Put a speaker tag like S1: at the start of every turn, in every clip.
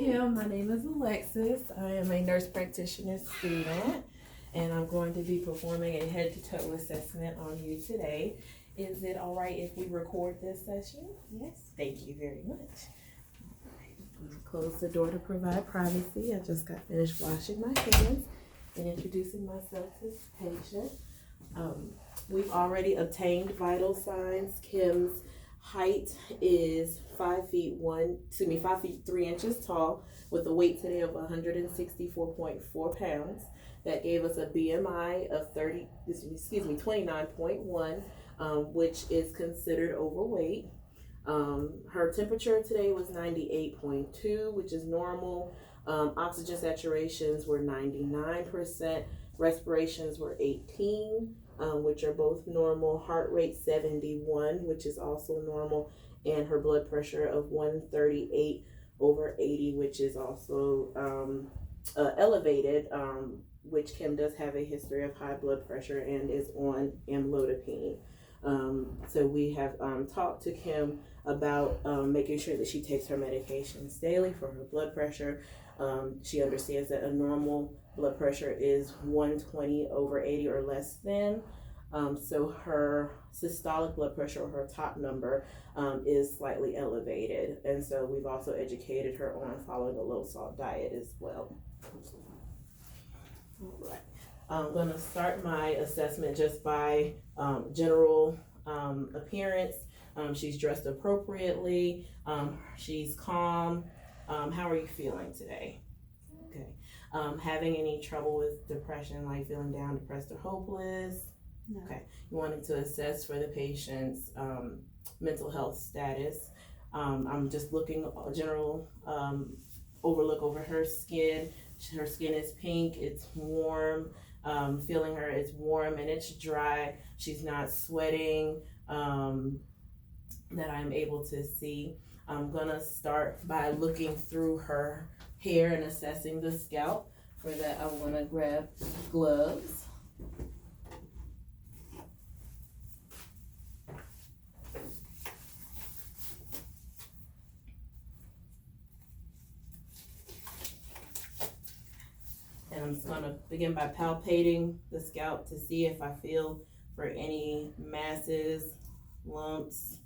S1: Kim. My name is Alexis. I am a nurse practitioner student, and I'm going to be performing a head to toe assessment on you today. Is it all right if we record this session? Yes. Thank you very much. All right, I'm going to close the door to provide privacy. I just got finished washing my hands and introducing myself to the patient. We've already obtained vital signs. Kim's height is 5 feet 3 inches tall with a weight today of 164.4 pounds. That gave us a BMI of 29.1, which is considered overweight. Her temperature today was 98.2, which is normal. Oxygen saturations were 99%. Respirations were 18, which are both normal. Heart rate 71, which is also normal. And her blood pressure of 138/80, which is also elevated, which Kim does have a history of high blood pressure and is on amlodipine. So we have talked to Kim about making sure that she takes her medications daily for her blood pressure. She understands that a normal blood pressure is 120/80 or less than. So her systolic blood pressure, or her top number, is slightly elevated. And so we've also educated her on following a low salt diet as well. All right. I'm going to start my assessment just by general appearance. She's dressed appropriately. She's calm. How are you feeling today? Okay. Having any trouble with depression, like feeling down, depressed, or hopeless? No. Okay. You wanted to assess for the patient's mental health status. I'm just looking a general overlook over her skin. Her skin is pink. It's warm. Feeling her, it's warm and it's dry. She's not sweating that I'm able to see. I'm gonna start by looking through her hair and assessing the scalp. For that, I want to grab gloves. And I'm just going to begin by palpating the scalp to see if I feel for any masses, lumps.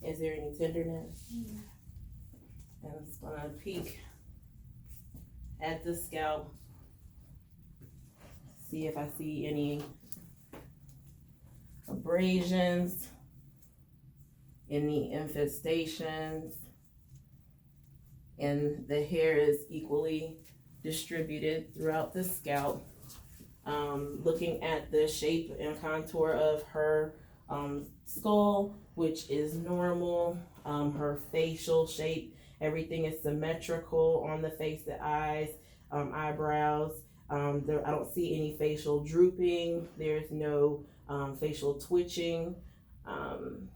S1: Is there any tenderness? Mm-hmm. And I'm just going to peek at the scalp, see if I see any abrasions, any infestations, and the hair is equally distributed throughout the scalp. Looking at the shape and contour of her skull, which is normal. Her facial shape, everything is symmetrical on the face, the eyes, eyebrows. I don't see any facial drooping. There's no facial twitching. Okay.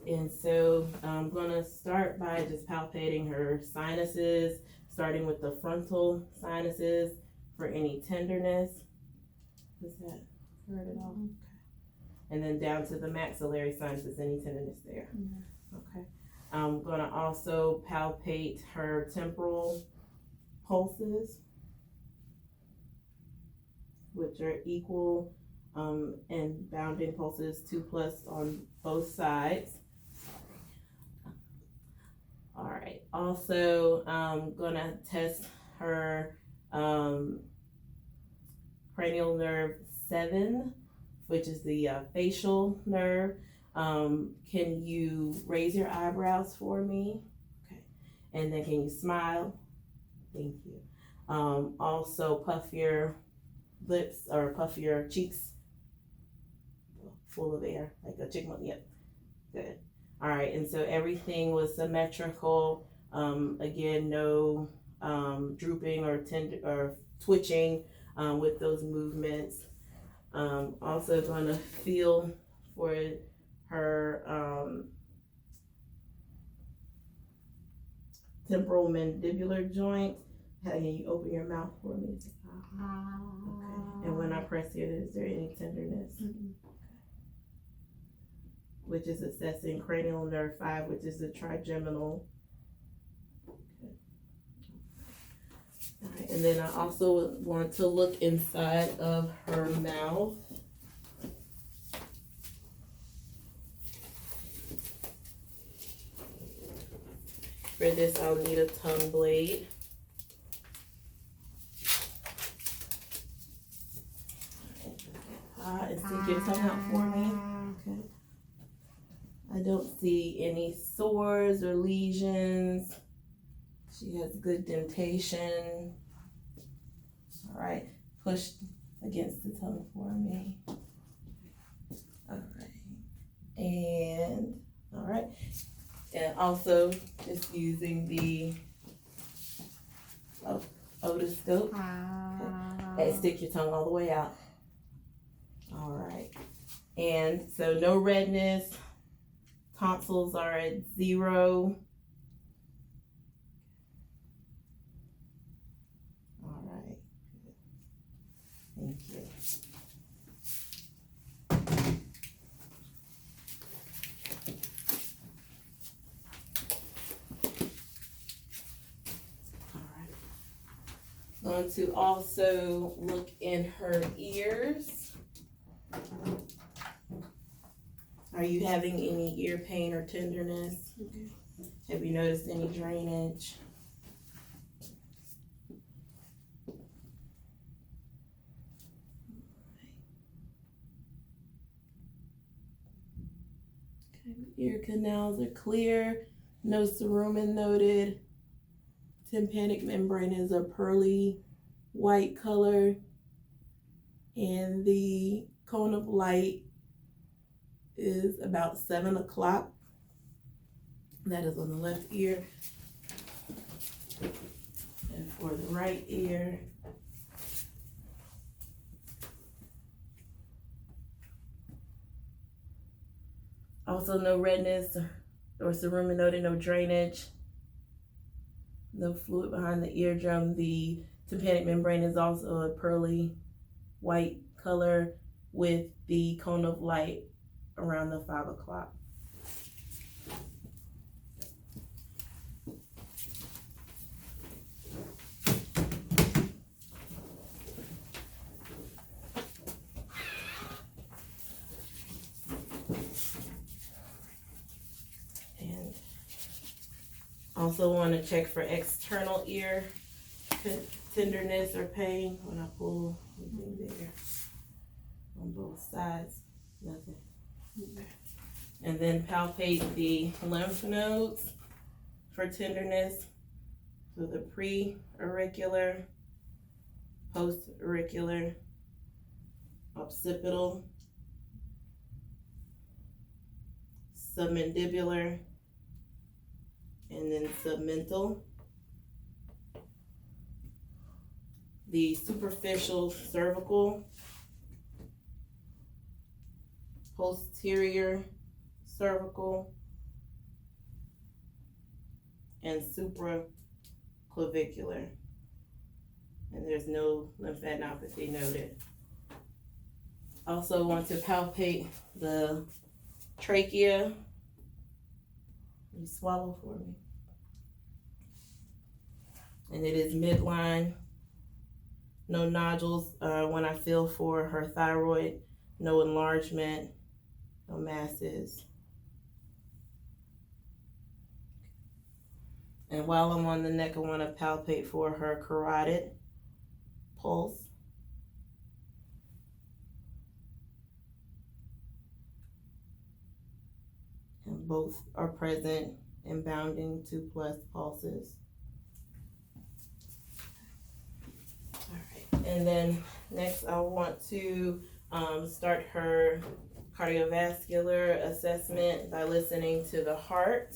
S1: And so I'm going to start by just palpating her sinuses, starting with the frontal sinuses for any tenderness. Does that hurt at all? Okay. And then down to the maxillary sinuses, any tenderness there? Mm-hmm. Okay. I'm going to also palpate her temporal pulses, which are equal and bounding pulses, 2+ on both sides. All right. Also, I'm gonna test her cranial nerve 7, which is the facial nerve. Can you raise your eyebrows for me? Okay. And then can you smile? Thank you. Also puff your lips or puff your cheeks full of air, like a chipmunk. Yep. Good. All right, and so everything was symmetrical. Again, no drooping or twitching with those movements. Also going to feel for her temporal mandibular joint. Can you open your mouth for me? Okay. And when I press here, is there any tenderness?
S2: Mm-mm.
S1: Which is assessing cranial nerve 5, which is the trigeminal. Okay. All right. And then I also want to look inside of her mouth. For this, I'll need a tongue blade. And stick your tongue out for me. Okay. I don't see any sores or lesions. She has good dentation. All right. Push against the tongue for me. All right. And, all right. And also just using the otoscope. Okay. And stick your tongue all the way out. All right. And so no redness. Tonsils are at 0. All right. Thank you. Going to also look in her ears. Are you having any ear pain or tenderness?
S2: Okay.
S1: Have you noticed any drainage? Okay, ear canals are clear. No cerumen noted. Tympanic membrane is a pearly white color, and the cone of light is about 7 o'clock. That is on the left ear. And for the right ear, also no redness or cerumen noted, no drainage. No fluid behind the eardrum. The tympanic membrane is also a pearly white color with the cone of light around the 5 o'clock. And also want to check for external ear tenderness or pain when I pull anything there on both sides. Nothing. Okay. And then palpate the lymph nodes for tenderness. So the pre-auricular, post-auricular, occipital, submandibular, and then submental. The superficial cervical, posterior cervical, and supraclavicular. And there's no lymphadenopathy noted. Also want to palpate the trachea. You swallow for me. And it is midline. No nodules when I feel for her thyroid. No enlargement. No masses. And while I'm on the neck, I want to palpate for her carotid pulse. And both are present and bounding 2+ pulses. All right. And then next I want to start her cardiovascular assessment by listening to the heart.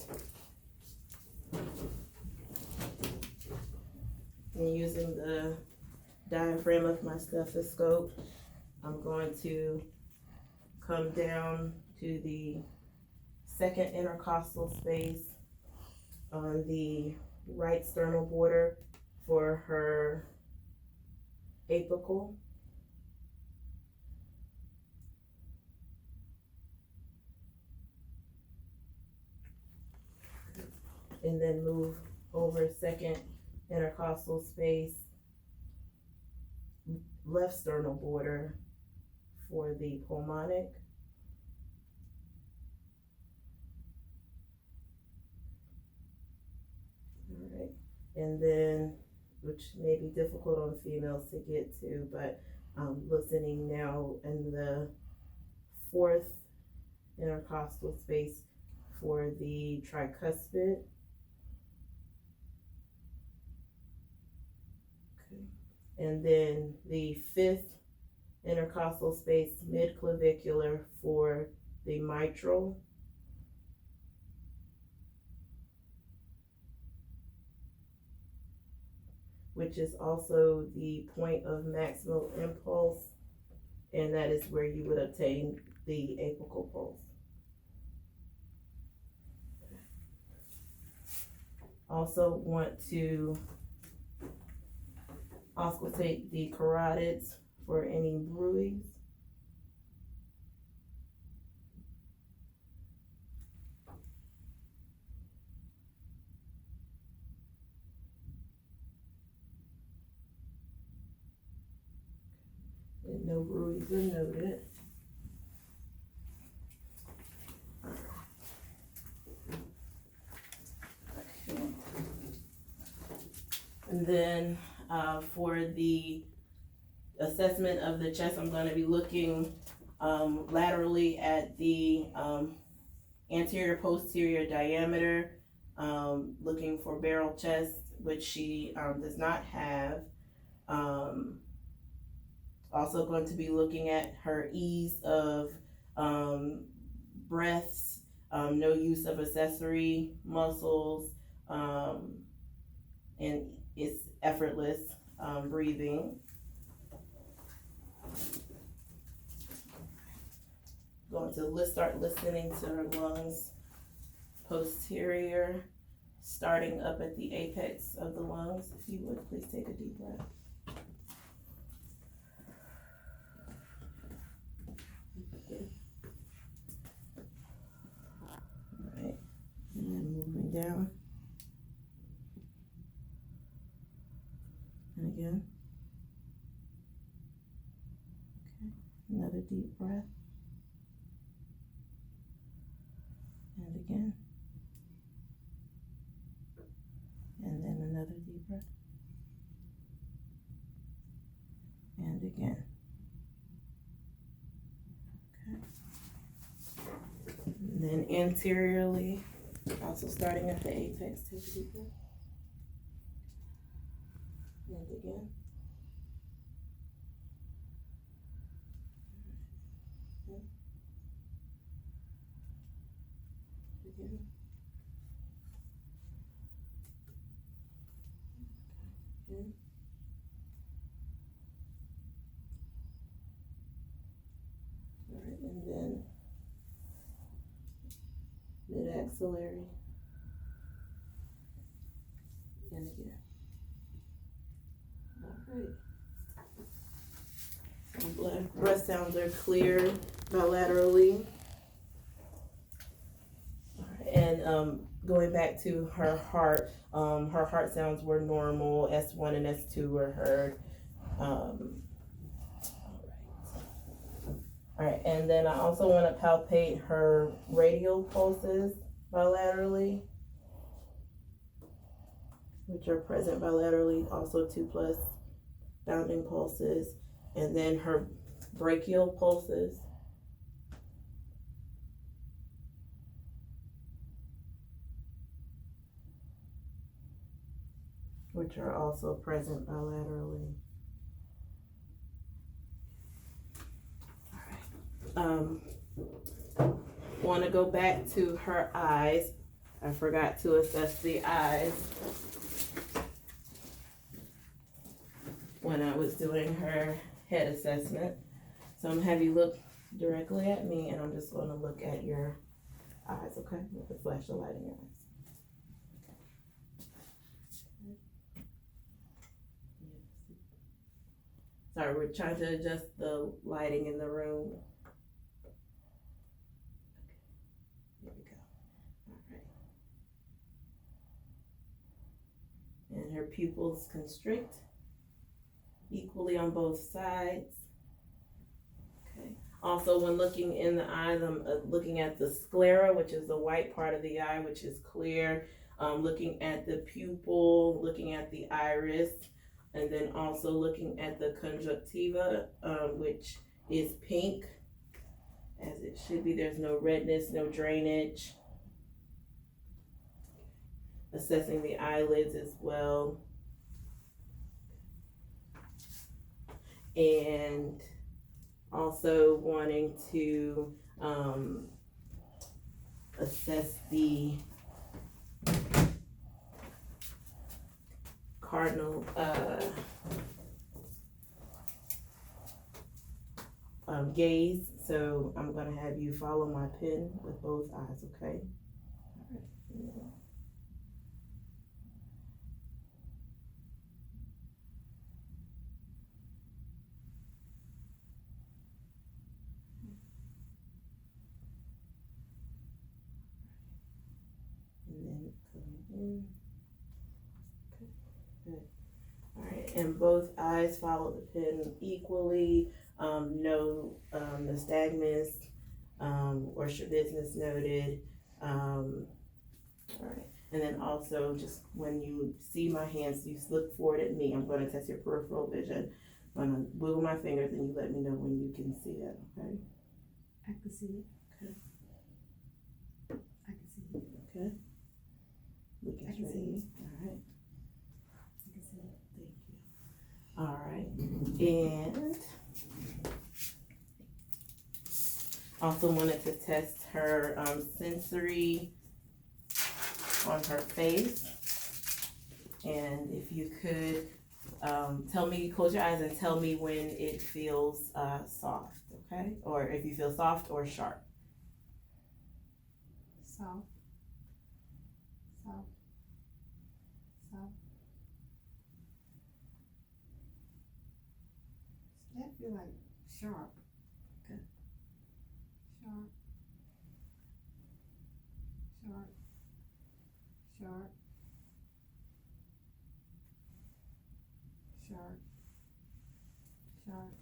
S1: And using the diaphragm of my stethoscope, I'm going to come down to the second intercostal space on the right sternal border for her apical. And then move over second intercostal space, left sternal border for the pulmonic. All right, and then, which may be difficult on females to get to, but listening now in the fourth intercostal space for the tricuspid. Okay. And then the fifth intercostal space mid-clavicular for the mitral. Which is also the point of maximal impulse, and that is where you would obtain the apical pulse. Also want to auscultate the carotids for any bruits. And no bruits are noted. Okay. And then for the assessment of the chest, I'm going to be looking laterally at the anterior posterior diameter, looking for barrel chest, which she does not have. Also going to be looking at her ease of breaths, no use of accessory muscles, and it's effortless breathing. Going to start listening to her lungs posterior, starting up at the apex of the lungs. If you would, please take a deep breath. Alright, and then moving down. And again. Okay, another deep breath. And again. And then another deep breath. And again. Okay. And then anteriorly, also starting at the apex, take a deep breath. And again. Again. Again. All right, and then mid-axillary, and again. All right. So breath sounds are clear bilaterally. And going back to her heart sounds were normal. S1 and S2 were heard. All right, and then I also want to palpate her radial pulses bilaterally, which are present bilaterally, also 2+ bounding pulses, and then her brachial pulses. Which are also present bilaterally. All right. Want to go back to her eyes. I forgot to assess the eyes when I was doing her head assessment. So I'm gonna have you look directly at me, and I'm just going to look at your eyes, okay? With the flash of light in your eyes. Sorry, we're trying to adjust the lighting in the room. There we go. All right. And her pupils constrict equally on both sides. Okay. Also, when looking in the eyes, I'm looking at the sclera, which is the white part of the eye, which is clear. Looking at the pupil, looking at the iris, and then also looking at the conjunctiva, which is pink, as it should be. There's no redness, no drainage. Assessing the eyelids as well. And also wanting to assess the cardinal gaze. So I'm going to have you follow my pen with both eyes, okay? All right. And then coming in. Okay, good. All right, and both eyes follow the pen equally. No nystagmus or strabismus noted. All right, and then also just when you see my hands, you look forward at me. I'm going to test your peripheral vision. I'm going to wiggle my fingers and you let me know when you can see that, okay?
S2: I can see it.
S1: Okay.
S2: I can see it.
S1: Okay. Looking
S2: I can
S1: straight at
S2: see
S1: me.
S2: it.
S1: All right.
S2: I can see it.
S1: Thank you. All right. And also wanted to test her sensory on her face. And if you could tell me, close your eyes and tell me when it feels soft, okay? Or if you feel soft or sharp.
S2: Soft. Soft. Soft. That feel like sharp.
S1: Okay.
S2: Sharp. Sharp. Sharp. Sharp. Sharp.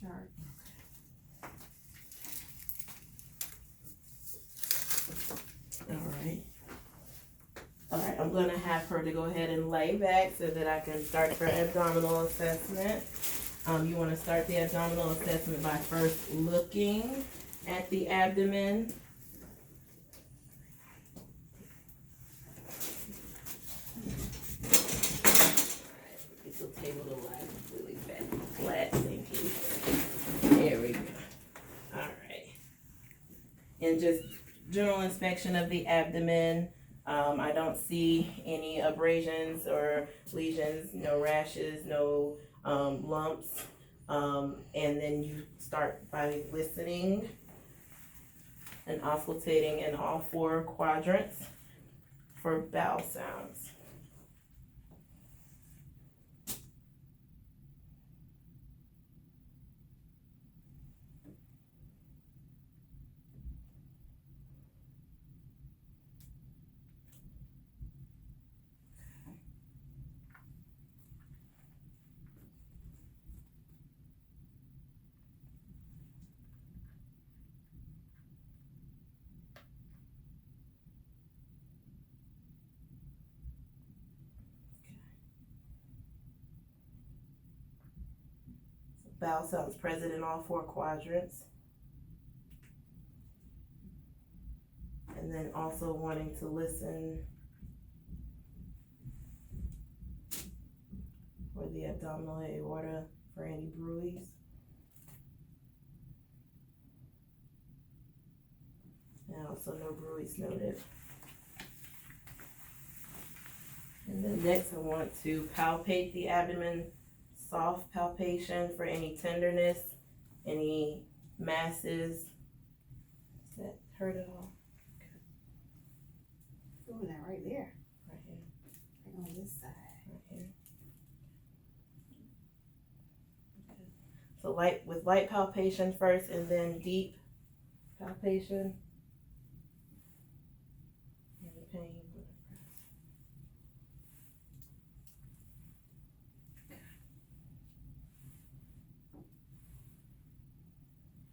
S2: Sharp. Sharp.
S1: All right, I'm gonna have her to go ahead and lay back so that I can start her abdominal assessment. You wanna start the abdominal assessment by first looking at the abdomen. Get the table to lie completely flat, thank you. There we go. All right. And just general inspection of the abdomen. I don't see any abrasions or lesions, no rashes, no lumps. And then you start by listening and auscultating in all four quadrants for bowel sounds. Bowel sounds present in all four quadrants. And then also wanting to listen for the abdominal aorta for any bruits. And also no bruits noted. And then next I want to palpate the abdomen, soft palpation for any tenderness, any masses. Does that hurt at all?
S2: Ooh, that right there.
S1: Right here,
S2: Right on this side.
S1: right here. light palpation first and then deep palpation. Any pain?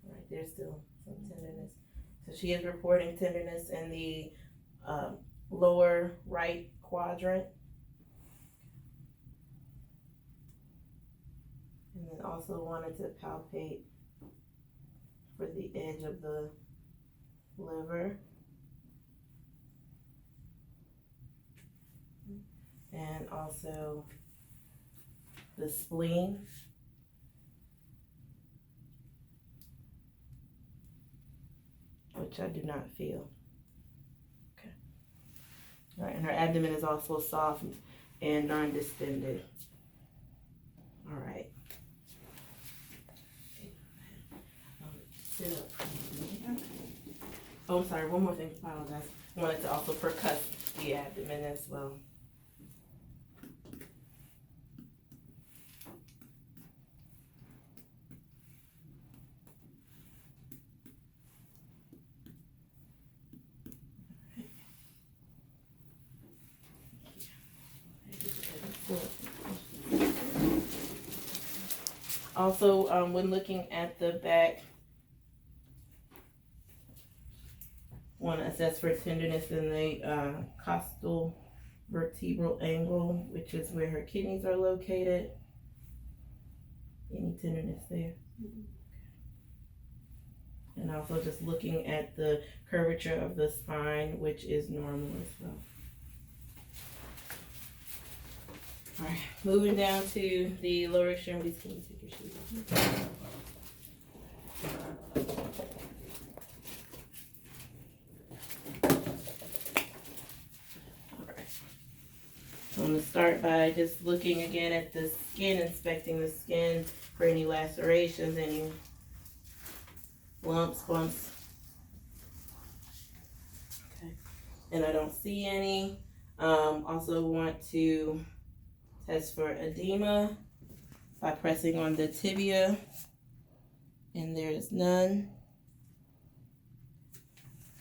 S1: Right, there's still some tenderness. So she is reporting tenderness in the lower right quadrant. And then also wanted to palpate for the edge of the liver. And also the spleen. Which I do not feel. Okay. All right, and her abdomen is also soft and non-distended. All right. Sit up. Oh, I'm sorry. One more thing. Apologize. I wanted to also percuss the abdomen as well. Also, when looking at the back, want to assess for tenderness in the costal vertebral angle, which is where her kidneys are located. Any tenderness there? And also just looking at the curvature of the spine, which is normal as well. All right, moving down to the lower extremities. Can you take your shoes off? All right. So I'm going to start by just looking again at the skin, inspecting the skin for any lacerations, any lumps, bumps. Okay. And I don't see any. Also want to test for edema by pressing on the tibia, and there's none.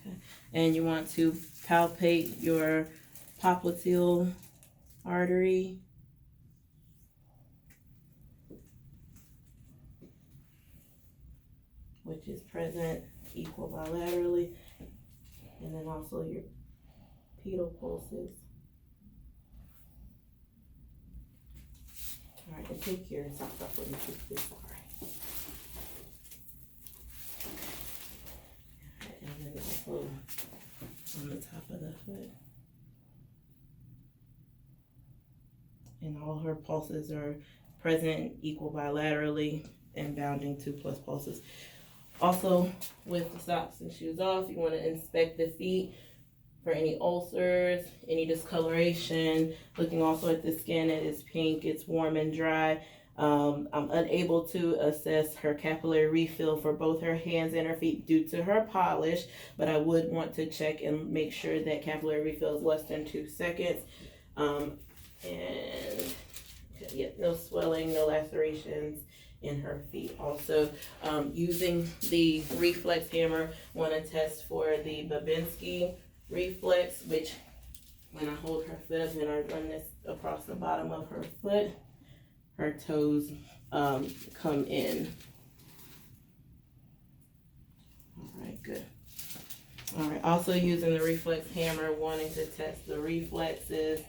S1: Okay. And you want to palpate your popliteal artery. Which is present equal bilaterally, and then also your pedal pulses. All right, and take your socks off when you keep this. All right. And then also on the top of the foot. And all her pulses are present equal bilaterally and bounding 2+ pulses. Also, with the socks and shoes off, you want to inspect the feet for any ulcers, any discoloration. Looking also at the skin, it is pink, it's warm and dry. I'm unable to assess her capillary refill for both her hands and her feet due to her polish, but I would want to check and make sure that capillary refill is less than 2 seconds. And yeah, no swelling, no lacerations in her feet. Also, using the reflex hammer, want to test for the Babinski reflex, which when I hold her foot up and I run this across the bottom of her foot, her toes come in. All right, good. All right, also using the reflex hammer, wanting to test the reflexes.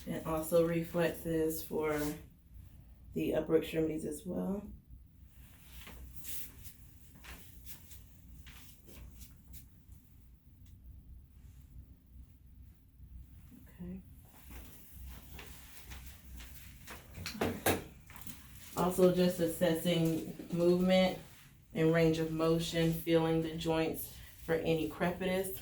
S1: And also reflexes for the upper extremities as well. Okay. Also just assessing movement and range of motion, feeling the joints for any crepitus.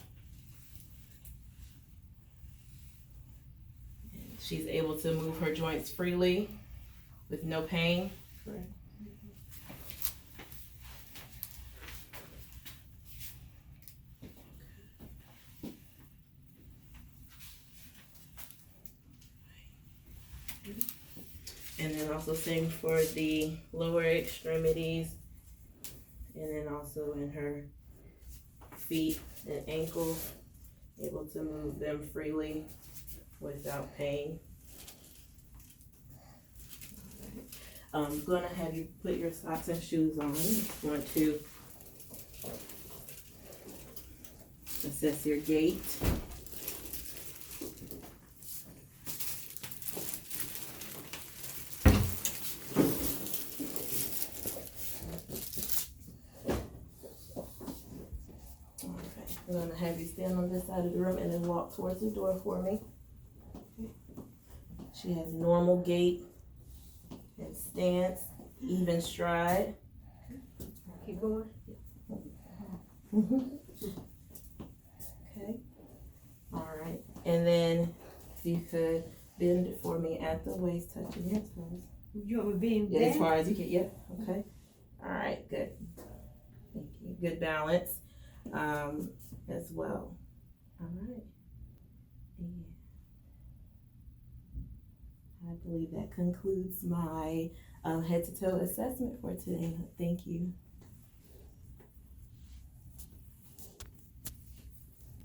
S1: She's able to move her joints freely with no pain, Right. And then also same for the lower extremities, and then also in her feet and ankles, able to move them freely without pain. I'm gonna have you put your socks and shoes on. Just want to assess your gait. I'm gonna have you stand on this side of the room and then walk towards the door for me. Okay. She has normal gait and stance, even stride.
S2: Keep going.
S1: Okay. All right. And then if you could bend it for me at the waist, touching your toes.
S2: You want me being
S1: Yeah, as
S2: down?
S1: far as you can. Yep. Okay. All right. Good. Thank you. Good balance. As well. All right. And I believe that concludes my head to toe assessment for today. Thank you.